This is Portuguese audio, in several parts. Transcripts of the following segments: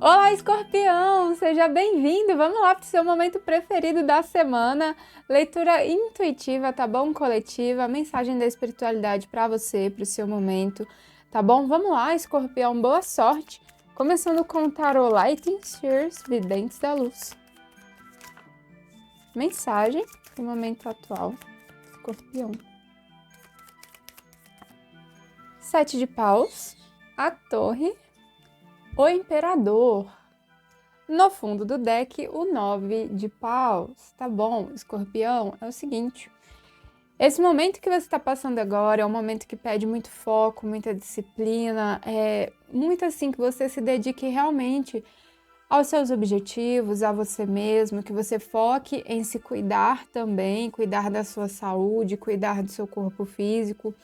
Olá, escorpião! Seja bem-vindo! Vamos lá para o seu momento preferido da semana. Leitura intuitiva, tá bom? Coletiva, mensagem da espiritualidade para você, para o seu momento, tá bom? Vamos lá, escorpião, boa sorte! Começando com o Tarot Lighting Spheres, Videntes da Luz. Mensagem do momento atual, escorpião. Sete de Paus, a Torre, o Imperador. No fundo do deck, o 9 de paus, tá bom? Escorpião, é o seguinte, esse momento que você está passando agora é um momento que pede muito foco, muita disciplina, muito assim que você se dedique realmente aos seus objetivos, a você mesmo, que você foque em se cuidar também, cuidar da sua saúde, cuidar do seu corpo físico,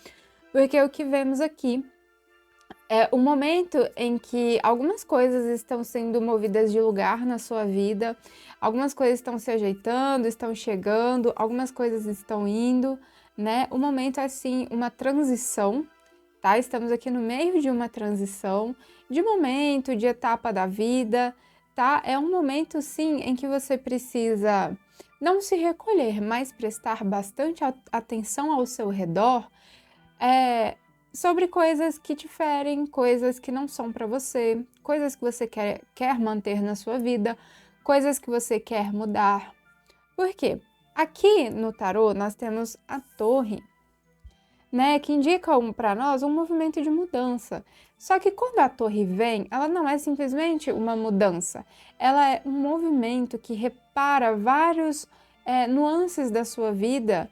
porque o que vemos aqui é um momento em que algumas coisas estão sendo movidas de lugar na sua vida, algumas coisas estão se ajeitando, estão chegando, algumas coisas estão indo, né? O momento é assim, uma transição, tá? Estamos aqui no meio de uma transição, de momento, de etapa da vida, tá? É um momento, sim, em que você precisa não se recolher, mas prestar bastante atenção ao seu redor, é, sobre coisas que te ferem, coisas que não são para você, coisas que você quer manter na sua vida, coisas que você quer mudar. Por quê? Aqui no tarô nós temos a torre, né, que indica para nós um movimento de mudança. Só que quando a torre vem, ela não é simplesmente uma mudança, ela é um movimento que repara vários nuances da sua vida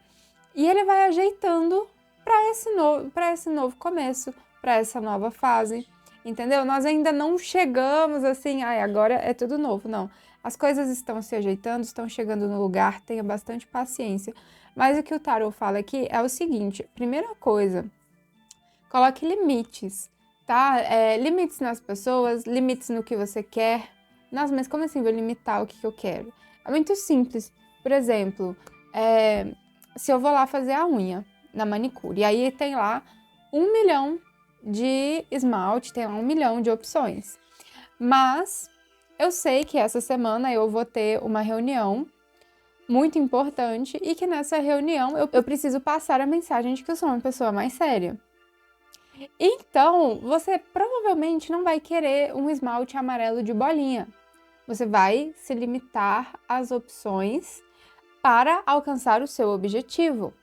e ele vai ajeitando para esse novo começo, para essa nova fase, entendeu? Nós ainda não chegamos assim, ai, agora é tudo novo, não. As coisas estão se ajeitando, estão chegando no lugar, tenha bastante paciência. Mas o que o tarot fala aqui é o seguinte: primeira coisa, coloque limites, tá? Limites nas pessoas, limites no que você quer. Nossa, mas como assim vou limitar o que eu quero? É muito simples. Por exemplo, se eu vou lá fazer a unha na manicure, e aí tem lá 1 milhão de esmalte, tem lá 1 milhão de opções. Mas eu sei que essa semana eu vou ter uma reunião muito importante e que nessa reunião eu preciso passar a mensagem de que eu sou uma pessoa mais séria. Então, você provavelmente não vai querer um esmalte amarelo de bolinha. Você vai se limitar às opções para alcançar o seu objetivo.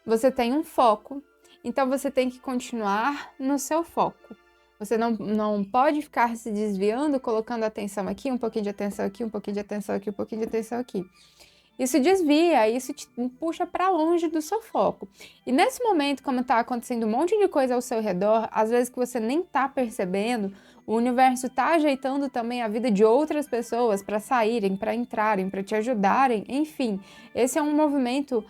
Você tem um foco, então você tem que continuar no seu foco. Você não pode ficar se desviando, colocando atenção aqui, um pouquinho de atenção aqui, um pouquinho de atenção aqui, um pouquinho de atenção aqui. Isso desvia, isso te puxa para longe do seu foco. E nesse momento, como está acontecendo um monte de coisa ao seu redor, às vezes que você nem está percebendo, o universo está ajeitando também a vida de outras pessoas para saírem, para entrarem, para te ajudarem, enfim. Esse é um movimento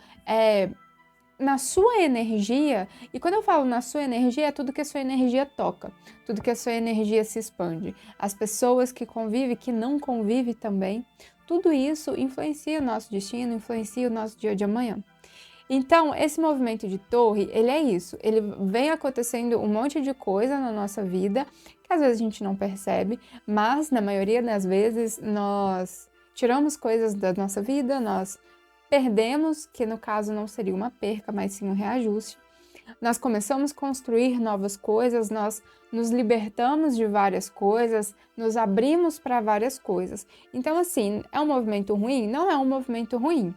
na sua energia, e quando eu falo na sua energia, é tudo que a sua energia toca, tudo que a sua energia se expande. As pessoas que convivem, que não convivem também, tudo isso influencia o nosso destino, influencia o nosso dia de amanhã. Então, esse movimento de torre, ele é isso, ele vem acontecendo um monte de coisa na nossa vida, que às vezes a gente não percebe, mas na maioria das vezes nós tiramos coisas da nossa vida, nós perdemos, que no caso não seria uma perca, mas sim um reajuste. Nós começamos a construir novas coisas, nós nos libertamos de várias coisas, nos abrimos para várias coisas. Então, assim, é um movimento ruim? Não é um movimento ruim,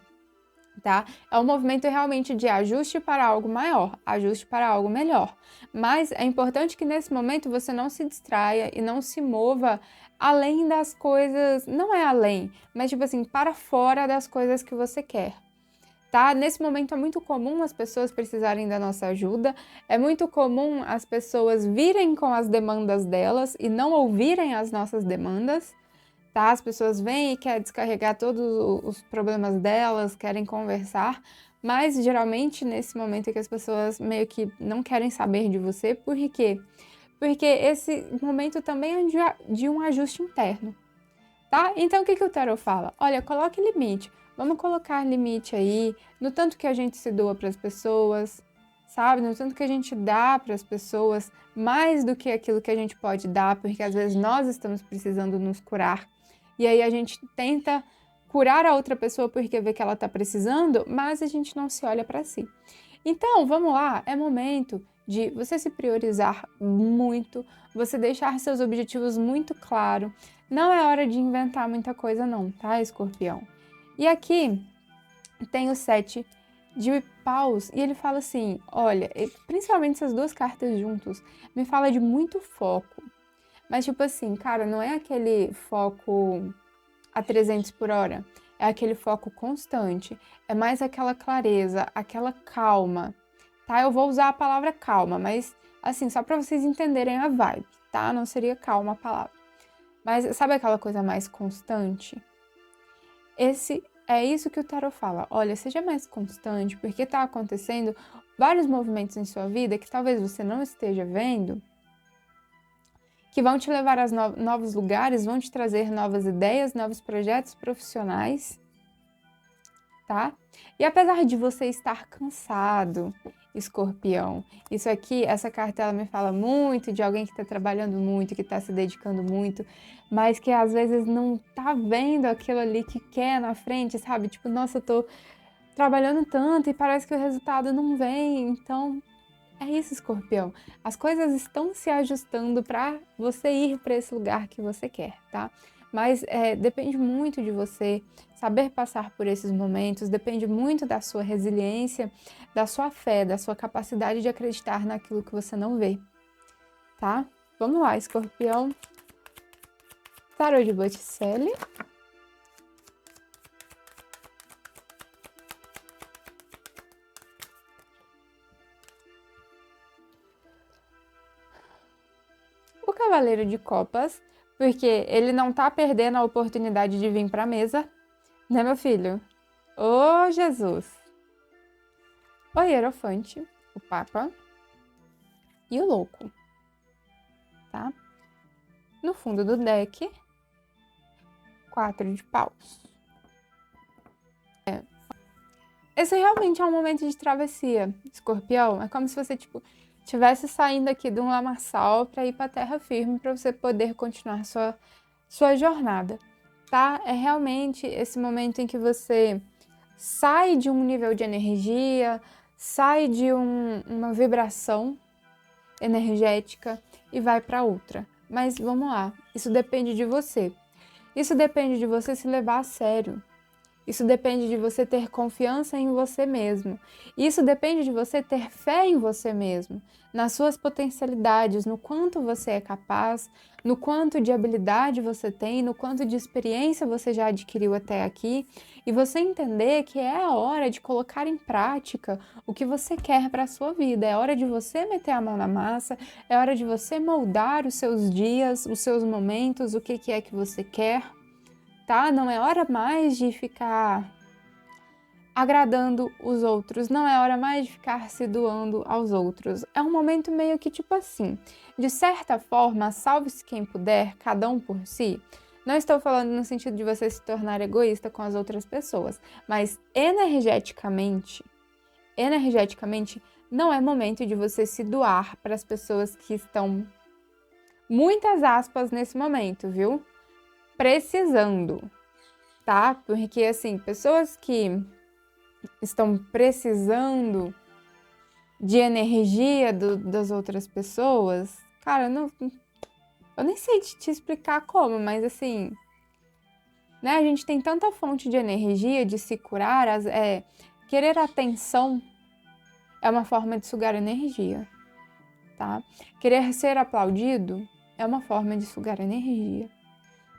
tá? É um movimento realmente de ajuste para algo maior, ajuste para algo melhor. Mas é importante que nesse momento você não se distraia e não se mova além das coisas, não é além, mas tipo assim, para fora das coisas que você quer. Tá? Nesse momento é muito comum as pessoas precisarem da nossa ajuda, é muito comum as pessoas virem com as demandas delas e não ouvirem as nossas demandas, tá? As pessoas vêm e querem descarregar todos os problemas delas, querem conversar, mas geralmente nesse momento é que as pessoas meio que não querem saber de você, por quê? Porque esse momento também é de um ajuste interno, tá? Então o que o tarot fala? Olha, coloque limite. Vamos colocar limite aí no tanto que a gente se doa para as pessoas, sabe? No tanto que a gente dá para as pessoas, mais do que aquilo que a gente pode dar, porque às vezes nós estamos precisando nos curar. E aí a gente tenta curar a outra pessoa porque vê que ela está precisando, mas a gente não se olha para si. Então, vamos lá, é momento de você se priorizar muito, você deixar seus objetivos muito claros. Não é hora de inventar muita coisa não, tá, Escorpião? E aqui tem o 7 de paus e ele fala assim, olha, principalmente essas duas cartas juntos, me fala de muito foco. Mas tipo assim, cara, não é aquele foco a 300 por hora, é aquele foco constante, é mais aquela clareza, aquela calma, tá? Eu vou usar a palavra calma, mas assim, só para vocês entenderem a vibe, tá? Não seria calma a palavra. Mas sabe aquela coisa mais constante? É isso que o tarot fala. Olha, seja mais constante, porque tá acontecendo vários movimentos em sua vida que talvez você não esteja vendo, que vão te levar a novos lugares, vão te trazer novas ideias, novos projetos profissionais, tá? E apesar de você estar cansado, Escorpião, isso aqui, essa carta, ela me fala muito de alguém que está trabalhando muito, que está se dedicando muito, mas que às vezes não tá vendo aquilo ali que quer na frente, sabe? Tipo, nossa, eu tô trabalhando tanto e parece que o resultado não vem, então é isso, Escorpião. As coisas estão se ajustando para você ir para esse lugar que você quer, tá? Mas depende muito de você saber passar por esses momentos, depende muito da sua resiliência, da sua fé, da sua capacidade de acreditar naquilo que você não vê, tá? Vamos lá, Escorpião. Tarô de Botticelli. O Cavaleiro de Copas, porque ele não tá perdendo a oportunidade de vir para a mesa, né, meu filho? Ô, Jesus! O Hierofante, o Papa e o Louco, tá? No fundo do deck, 4 de paus. Esse realmente é um momento de travessia, Escorpião. É como se você, tipo, estivesse saindo aqui de um lamaçal para ir para terra firme, para você poder continuar sua jornada, tá? É realmente esse momento em que você sai de um nível de energia, sai de uma vibração energética e vai para outra. Mas vamos lá, isso depende de você. Isso depende de você se levar a sério. Isso depende de você ter confiança em você mesmo. Isso depende de você ter fé em você mesmo, nas suas potencialidades, no quanto você é capaz, no quanto de habilidade você tem, no quanto de experiência você já adquiriu até aqui, e você entender que é a hora de colocar em prática o que você quer para a sua vida. É hora de você meter a mão na massa, é hora de você moldar os seus dias, os seus momentos, o que é que você quer. Tá? Não é hora mais de ficar agradando os outros, não é hora mais de ficar se doando aos outros. É um momento meio que tipo assim, de certa forma, salve-se quem puder, cada um por si. Não estou falando no sentido de você se tornar egoísta com as outras pessoas, mas energeticamente não é momento de você se doar para as pessoas que estão, muitas aspas, nesse momento, viu? Precisando, tá? Porque, assim, pessoas que estão precisando de energia das outras pessoas, cara, eu nem sei te explicar como, mas, assim, né? A gente tem tanta fonte de energia, de se curar, querer atenção é uma forma de sugar energia, tá? Querer ser aplaudido é uma forma de sugar energia.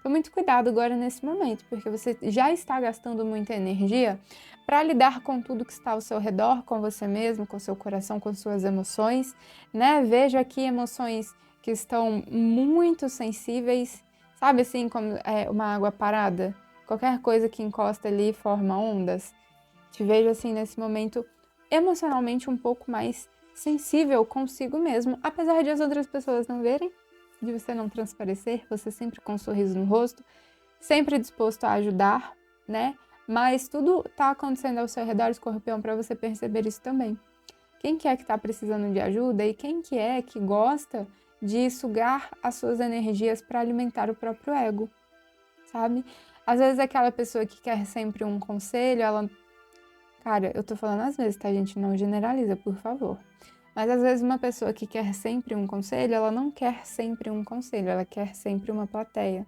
Tome muito cuidado agora nesse momento, porque você já está gastando muita energia para lidar com tudo que está ao seu redor, com você mesmo, com seu coração, com suas emoções, né? Vejo aqui emoções que estão muito sensíveis, sabe assim, como uma água parada? Qualquer coisa que encosta ali forma ondas. Te vejo assim nesse momento emocionalmente um pouco mais sensível consigo mesmo, apesar de as outras pessoas não verem, de você não transparecer, você sempre com um sorriso no rosto, sempre disposto a ajudar, né? Mas tudo tá acontecendo ao seu redor, Escorpião, para você perceber isso também. Quem que é que está precisando de ajuda e quem que é que gosta de sugar as suas energias para alimentar o próprio ego, sabe? Às vezes aquela pessoa que quer sempre um conselho, ela... Cara, eu tô falando às vezes, tá, gente? Não generaliza, por favor. Mas às vezes uma pessoa que quer sempre um conselho, ela não quer sempre um conselho, ela quer sempre uma plateia,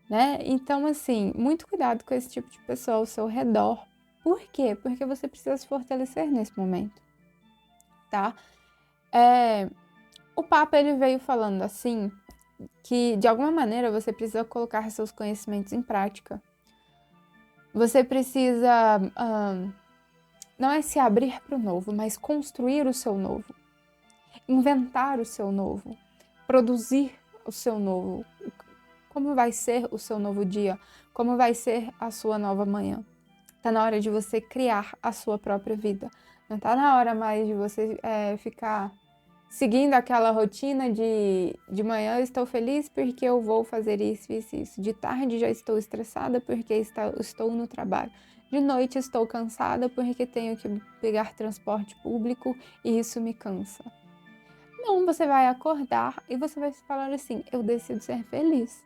né? Então, assim, muito cuidado com esse tipo de pessoa ao seu redor. Por quê? Porque você precisa se fortalecer nesse momento, tá? O Papa, ele veio falando assim, que de alguma maneira você precisa colocar seus conhecimentos em prática. Você precisa, não é se abrir para o novo, mas construir o seu novo, inventar o seu novo, produzir o seu novo. Como vai ser o seu novo dia? Como vai ser a sua nova manhã? Tá na hora de você criar a sua própria vida. Não tá na hora mais de você ficar seguindo aquela rotina de manhã eu estou feliz porque eu vou fazer isso, isso, isso. De tarde já estou estressada porque estou no trabalho. De noite estou cansada porque tenho que pegar transporte público e isso me cansa. Não, você vai acordar e você vai falar assim, eu decido ser feliz.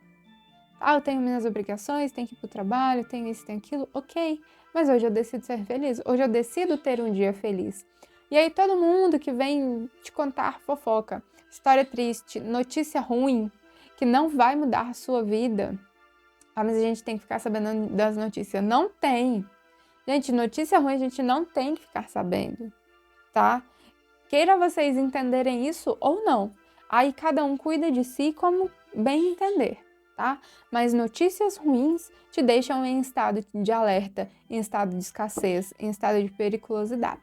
Ah, eu tenho minhas obrigações, tenho que ir pro trabalho, tenho isso, tenho aquilo, ok. Mas hoje eu decido ser feliz, hoje eu decido ter um dia feliz. E aí todo mundo que vem te contar fofoca, história triste, notícia ruim, que não vai mudar a sua vida. Ah, mas a gente tem que ficar sabendo das notícias. Não tem. Gente, notícia ruim a gente não tem que ficar sabendo, tá? Queira vocês entenderem isso ou não. Aí cada um cuida de si como bem entender, tá? Mas notícias ruins te deixam em estado de alerta, em estado de escassez, em estado de periculosidade.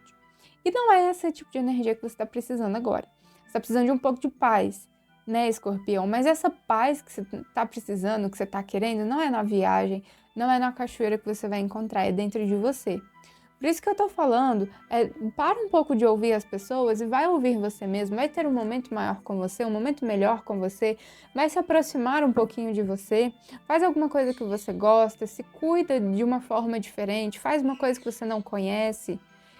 E não é esse tipo de energia que você está precisando agora. Você está precisando de um pouco de paz, né, Escorpião? Mas essa paz que você está precisando, que você está querendo, não é na viagem, não é na cachoeira que você vai encontrar, é dentro de você. Por isso que eu tô falando, para um pouco de ouvir as pessoas e vai ouvir você mesmo, vai ter um momento maior com você, um momento melhor com você, vai se aproximar um pouquinho de você, faz alguma coisa que você gosta, se cuida de uma forma diferente, faz uma coisa que você não conhece,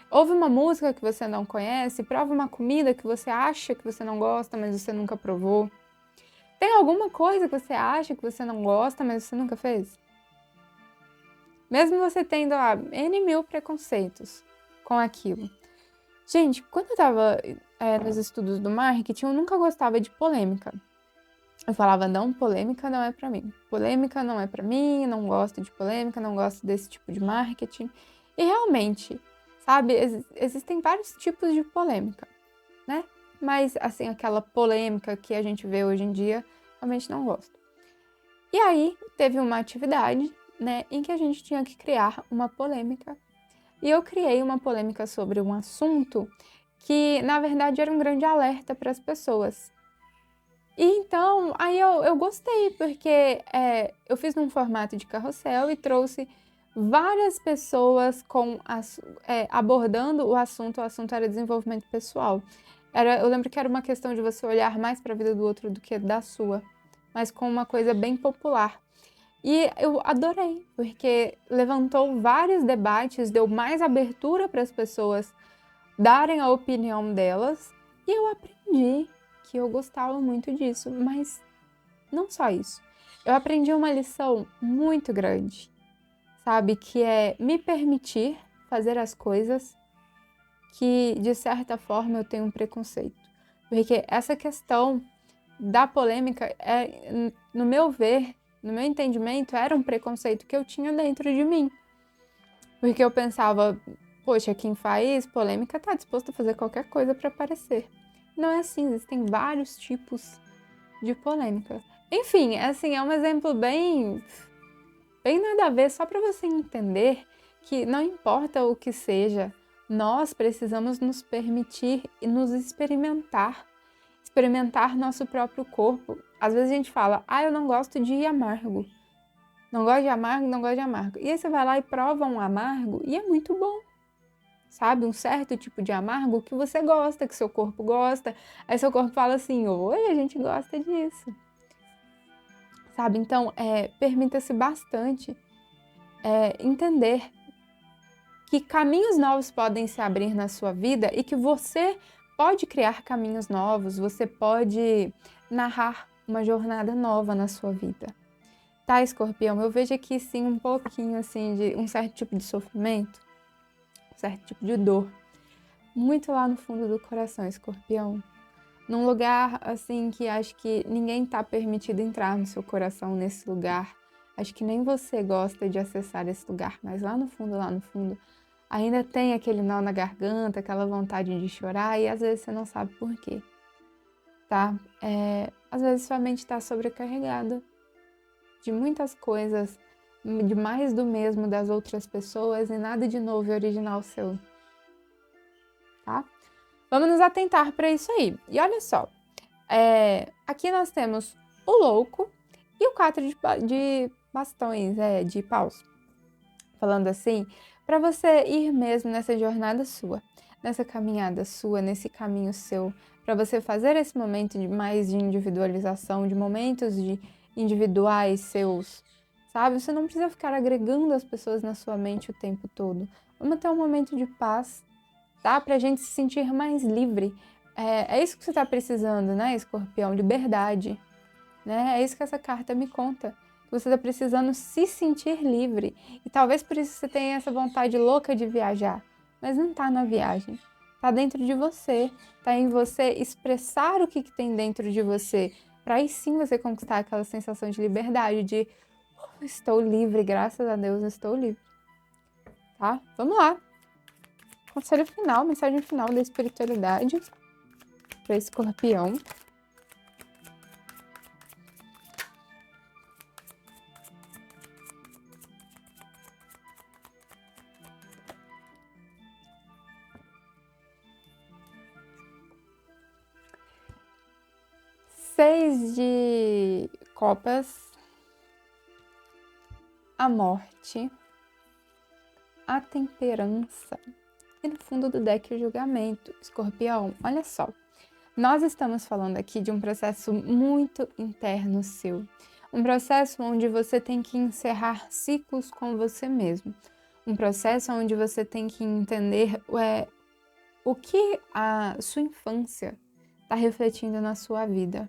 ouve uma música que você não conhece, prova uma comida que você acha que você não gosta, mas você nunca provou. Tem alguma coisa que você acha que você não gosta, mas você nunca fez? Mesmo você tendo N mil preconceitos com aquilo. Gente, quando eu tava nos estudos do marketing, eu nunca gostava de polêmica. Eu falava, não, polêmica não é pra mim. Polêmica não é pra mim, não gosto de polêmica, não gosto desse tipo de marketing. E realmente, sabe, existem vários tipos de polêmica, né? Mas, assim, aquela polêmica que a gente vê hoje em dia, realmente não gosto. E aí, teve uma atividade, né, em que a gente tinha que criar uma polêmica. E eu criei uma polêmica sobre um assunto que, na verdade, era um grande alerta para as pessoas. E então, aí eu gostei, porque eu fiz num formato de carrossel e trouxe várias pessoas abordando o assunto era desenvolvimento pessoal. Eu lembro que era uma questão de você olhar mais para a vida do outro do que da sua, mas com uma coisa bem popular. E eu adorei, porque levantou vários debates, deu mais abertura para as pessoas darem a opinião delas, e eu aprendi que eu gostava muito disso, mas não só isso. Eu aprendi uma lição muito grande, sabe? Que é me permitir fazer as coisas que, de certa forma, eu tenho um preconceito. Porque essa questão da polêmica, no meu ver, no meu entendimento, era um preconceito que eu tinha dentro de mim. Porque eu pensava, poxa, quem faz polêmica tá disposto a fazer qualquer coisa para aparecer. Não é assim, existem vários tipos de polêmica. Enfim, assim, é um exemplo bem nada a ver, só para você entender que não importa o que seja, nós precisamos nos permitir e nos experimentar nosso próprio corpo. Às vezes a gente fala, eu não gosto de amargo. Não gosto de amargo, não gosto de amargo. E aí você vai lá e prova um amargo e é muito bom. Sabe? Um certo tipo de amargo que você gosta, que seu corpo gosta. Aí seu corpo fala assim, oi, a gente gosta disso. Sabe? Então, permita-se bastante entender que caminhos novos podem se abrir na sua vida e que você pode criar caminhos novos, você pode narrar uma jornada nova na sua vida. Tá, Escorpião? Eu vejo aqui sim um pouquinho assim de um certo tipo de sofrimento, um certo tipo de dor, muito lá no fundo do coração, Escorpião. Num lugar assim que acho que ninguém tá permitido entrar no seu coração nesse lugar. Acho que nem você gosta de acessar esse lugar, mas lá no fundo, ainda tem aquele nó na garganta, aquela vontade de chorar e às vezes você não sabe por quê, tá? Às vezes sua mente está sobrecarregada de muitas coisas, de mais do mesmo das outras pessoas e nada de novo e original seu, tá? Vamos nos atentar para isso aí. E olha só, aqui nós temos o louco e o 4 de bastões, de paus. Falando assim, para você ir mesmo nessa jornada sua, nessa caminhada sua, nesse caminho seu, para você fazer esse momento de mais de individualização, de momentos de individuais seus, sabe? Você não precisa ficar agregando as pessoas na sua mente o tempo todo. Vamos ter um momento de paz, tá? Pra gente se sentir mais livre. É isso que você tá precisando, né, Escorpião? Liberdade, né? É isso que essa carta me conta. Você está precisando se sentir livre. E talvez por isso você tenha essa vontade louca de viajar. Mas não está na viagem. Está dentro de você. Está em você expressar o que tem dentro de você. Para aí sim você conquistar aquela sensação de liberdade, de estou livre, graças a Deus estou livre. Tá? Vamos lá. Conselho final, mensagem final da espiritualidade para Escorpião. Seis de copas, a morte, a temperança e no fundo do deck o julgamento. Escorpião, olha só, nós estamos falando aqui de um processo muito interno seu, um processo onde você tem que encerrar ciclos com você mesmo, um processo onde você tem que entender o que a sua infância está refletindo na sua vida.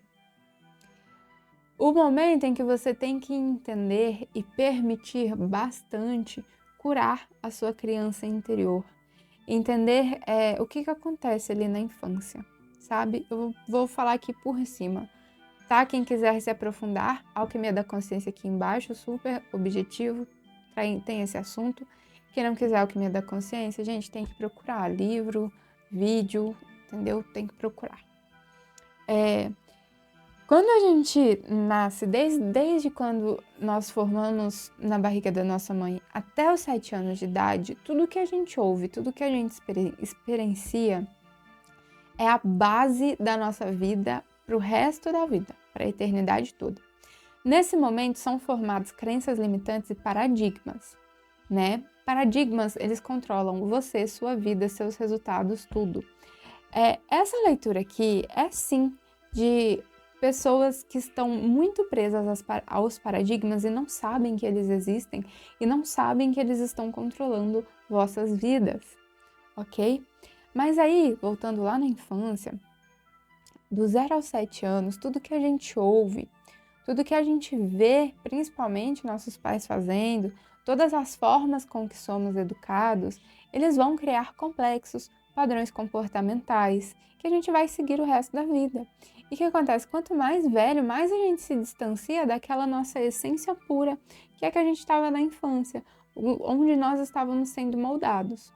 O momento em que você tem que entender e permitir bastante curar a sua criança interior. Entender o que acontece ali na infância, sabe? Eu vou falar aqui por cima, tá? Quem quiser se aprofundar, Alquimia da Consciência aqui embaixo, super objetivo, tem esse assunto. Quem não quiser Alquimia da Consciência, gente, tem que procurar livro, vídeo, entendeu? Tem que procurar. Quando a gente nasce, desde quando nós formamos na barriga da nossa mãe até os 7 anos de idade, tudo que a gente ouve, tudo que a gente experiencia é a base da nossa vida para o resto da vida, para a eternidade toda. Nesse momento são formadas crenças limitantes e paradigmas, né? Paradigmas, eles controlam você, sua vida, seus resultados, tudo. Essa leitura aqui é sim de pessoas que estão muito presas aos paradigmas e não sabem que eles existem e não sabem que eles estão controlando vossas vidas, ok? Mas aí, voltando lá na infância, do 0 aos 7 anos, tudo que a gente ouve, tudo que a gente vê, principalmente nossos pais fazendo, todas as formas com que somos educados, eles vão criar complexos, padrões comportamentais, que a gente vai seguir o resto da vida. E o que acontece? Quanto mais velho, mais a gente se distancia daquela nossa essência pura, que é que a gente estava na infância, onde nós estávamos sendo moldados.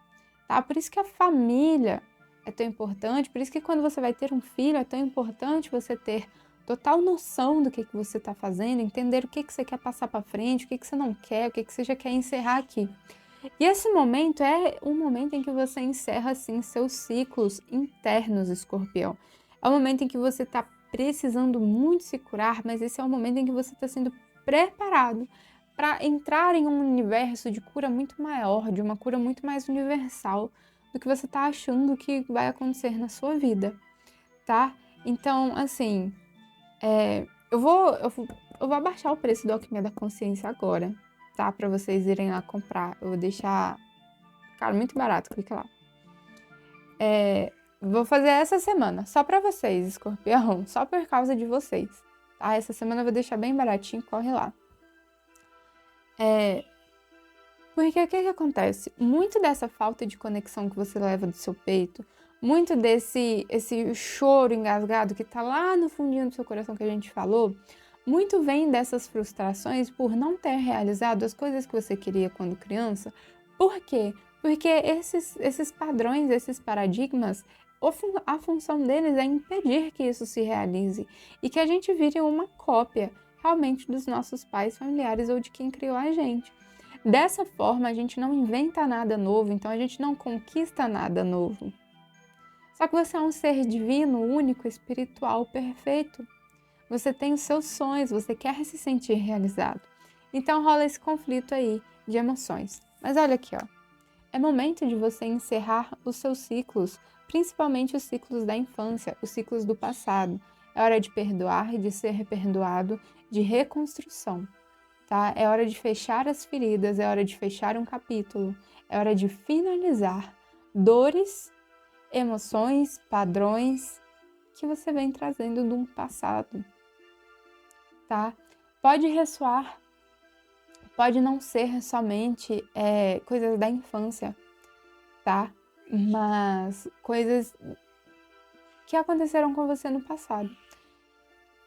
Tá? Por isso que a família é tão importante, por isso que quando você vai ter um filho, é tão importante você ter total noção do que você está fazendo, entender o que você quer passar para frente, o que você não quer, o que você já quer encerrar aqui. E esse momento é um momento em que você encerra, assim, seus ciclos internos, Escorpião. É o momento em que você está precisando muito se curar, mas esse é o momento em que você está sendo preparado para entrar em um universo de cura muito maior, de uma cura muito mais universal do que você está achando que vai acontecer na sua vida, tá? Então, assim, eu vou abaixar o preço do Alquimia da Consciência agora, tá? Para vocês irem lá comprar. Eu vou deixar caro, muito barato, clica lá. Vou fazer essa semana, só pra vocês, escorpião, só por causa de vocês, tá? Essa semana eu vou deixar bem baratinho, corre lá. Porque o que acontece? Muito dessa falta de conexão que você leva do seu peito, muito esse choro engasgado que tá lá no fundinho do seu coração que a gente falou, muito vem dessas frustrações por não ter realizado as coisas que você queria quando criança. Por quê? Porque esses padrões, esses paradigmas, a função deles é impedir que isso se realize e que a gente vire uma cópia realmente dos nossos pais, familiares ou de quem criou a gente. Dessa forma, a gente não inventa nada novo, então a gente não conquista nada novo. Só que você é um ser divino, único, espiritual, perfeito. Você tem os seus sonhos, você quer se sentir realizado. Então rola esse conflito aí de emoções. Mas olha aqui, ó. É momento de você encerrar os seus ciclos, principalmente os ciclos da infância, os ciclos do passado. É hora de perdoar, de ser perdoado, de reconstrução. Tá? É hora de fechar as feridas, é hora de fechar um capítulo, é hora de finalizar dores, emoções, padrões que você vem trazendo de um passado, tá? Pode ressoar, pode não ser somente coisas da infância, tá? Mas coisas que aconteceram com você no passado.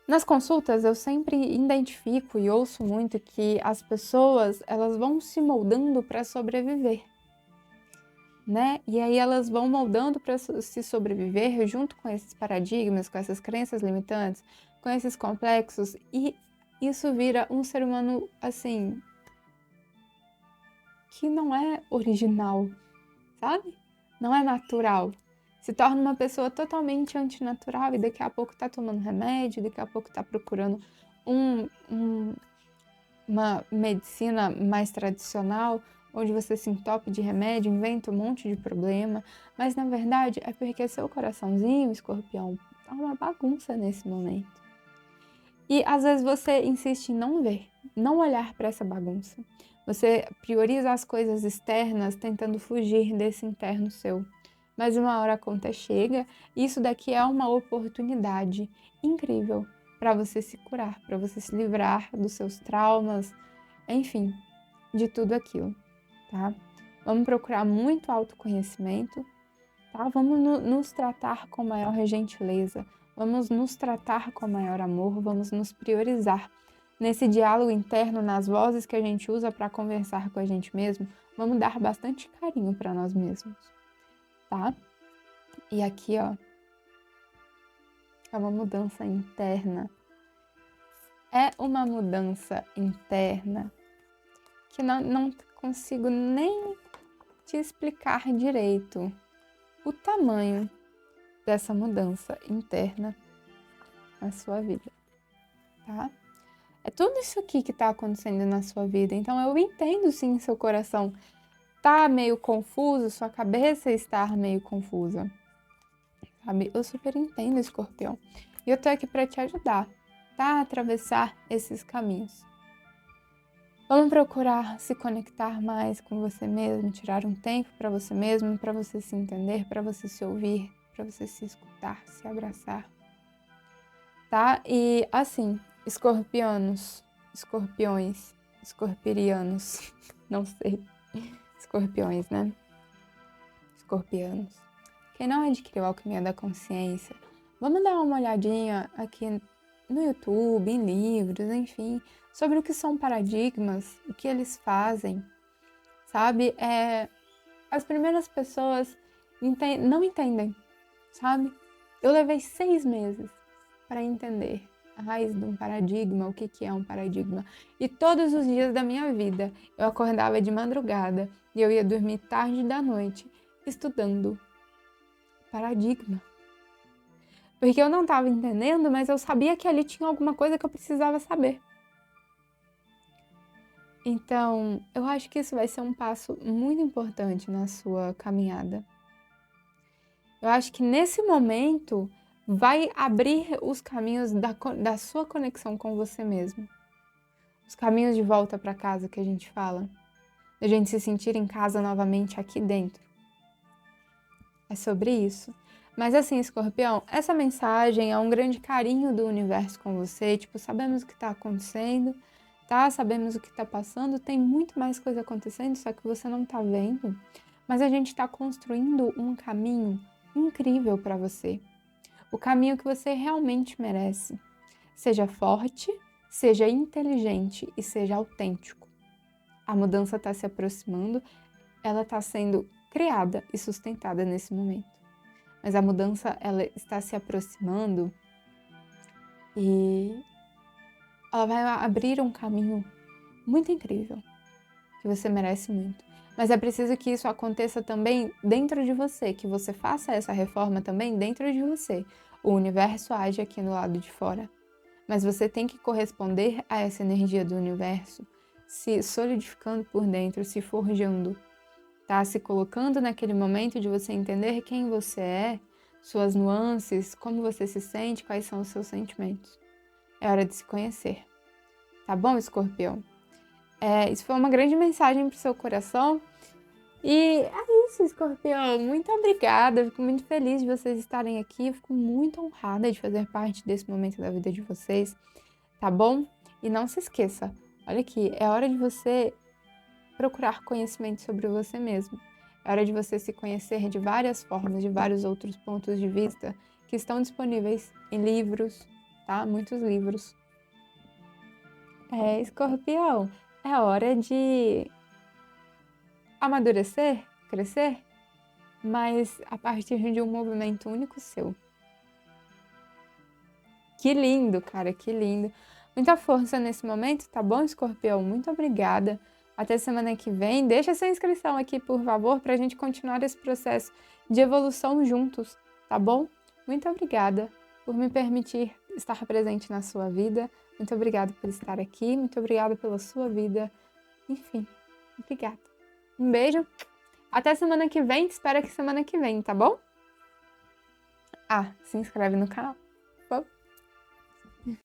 Nas consultas, eu sempre identifico e ouço muito que as pessoas, elas vão se moldando para sobreviver, né? E aí elas vão moldando para se sobreviver junto com esses paradigmas, com essas crenças limitantes, com esses complexos, e isso vira um ser humano, assim, que não é original, sabe? Não é natural. Se torna uma pessoa totalmente antinatural e daqui a pouco tá tomando remédio, daqui a pouco tá procurando uma medicina mais tradicional, onde você se entope de remédio, inventa um monte de problema, mas na verdade é porque seu coraçãozinho, escorpião, tá uma bagunça nesse momento. E às vezes você insiste em não ver, não olhar para essa bagunça. Você prioriza as coisas externas tentando fugir desse interno seu. Mas uma hora a conta chega e isso daqui é uma oportunidade incrível para você se curar, para você se livrar dos seus traumas, enfim, de tudo aquilo, tá? Vamos procurar muito autoconhecimento, tá? Vamos nos tratar com maior gentileza, vamos nos tratar com maior amor, vamos nos priorizar. Nesse diálogo interno, nas vozes que a gente usa para conversar com a gente mesmo, vamos dar bastante carinho para nós mesmos, tá? E aqui, ó, é uma mudança interna. É uma mudança interna que não consigo nem te explicar direito o tamanho dessa mudança interna na sua vida, tá? É tudo isso aqui que tá acontecendo na sua vida. Então eu entendo sim seu coração tá meio confuso, sua cabeça está meio confusa. Sabe? Eu super entendo, escorpião. E eu tô aqui para te ajudar, tá? A atravessar esses caminhos. Vamos procurar se conectar mais com você mesmo, tirar um tempo para você mesmo, para você se entender, para você se ouvir, para você se escutar, se abraçar, tá? E assim, escorpianos, escorpiões, escorpirianos, não sei, escorpiões, né? Escorpianos. Quem não adquiriu a Alquimia da Consciência, vamos dar uma olhadinha aqui no YouTube, em livros, enfim, sobre o que são paradigmas, o que eles fazem, sabe? As primeiras pessoas não entendem, sabe? Eu levei 6 meses para entender a raiz de um paradigma, o que é um paradigma. E todos os dias da minha vida, eu acordava de madrugada e eu ia dormir tarde da noite estudando paradigma. Porque eu não estava entendendo, mas eu sabia que ali tinha alguma coisa que eu precisava saber. Então, eu acho que isso vai ser um passo muito importante na sua caminhada. Eu acho que nesse momento vai abrir os caminhos da sua conexão com você mesmo. Os caminhos de volta para casa que a gente fala. da gente se sentir em casa novamente aqui dentro. É sobre isso. Mas assim, Escorpião, essa mensagem é um grande carinho do universo com você. Tipo, sabemos o que está acontecendo, tá? Sabemos o que está passando. Tem muito mais coisa acontecendo, só que você não está vendo. Mas a gente está construindo um caminho incrível para você. O caminho que você realmente merece. Seja forte, seja inteligente e seja autêntico. A mudança está se aproximando, ela está sendo criada e sustentada nesse momento. Mas a mudança, ela está se aproximando e ela vai abrir um caminho muito incrível, que você merece muito. Mas é preciso que isso aconteça também dentro de você, que você faça essa reforma também dentro de você. O universo age aqui no lado de fora, mas você tem que corresponder a essa energia do universo, se solidificando por dentro, se forjando, tá? Se colocando naquele momento de você entender quem você é, suas nuances, como você se sente, quais são os seus sentimentos. É hora de se conhecer. Tá bom, Escorpião? Isso foi uma grande mensagem pro seu coração. E é isso, Escorpião. Muito obrigada. Fico muito feliz de vocês estarem aqui. Fico muito honrada de fazer parte desse momento da vida de vocês. Tá bom? E não se esqueça, olha aqui, é hora de você procurar conhecimento sobre você mesmo. É hora de você se conhecer de várias formas, de vários outros pontos de vista que estão disponíveis em livros, tá? Muitos livros. Escorpião, é hora de amadurecer, crescer, mas a partir de um movimento único seu. Que lindo, cara, que lindo. Muita força nesse momento, tá bom, Escorpião? Muito obrigada. Até semana que vem. Deixa sua inscrição aqui, por favor, para a gente continuar esse processo de evolução juntos, tá bom? Muito obrigada por me permitir estar presente na sua vida. Muito obrigada por estar aqui. Muito obrigada pela sua vida. Enfim, obrigada. Um beijo. Até semana que vem. Espero que semana que vem, tá bom? Se inscreve no canal.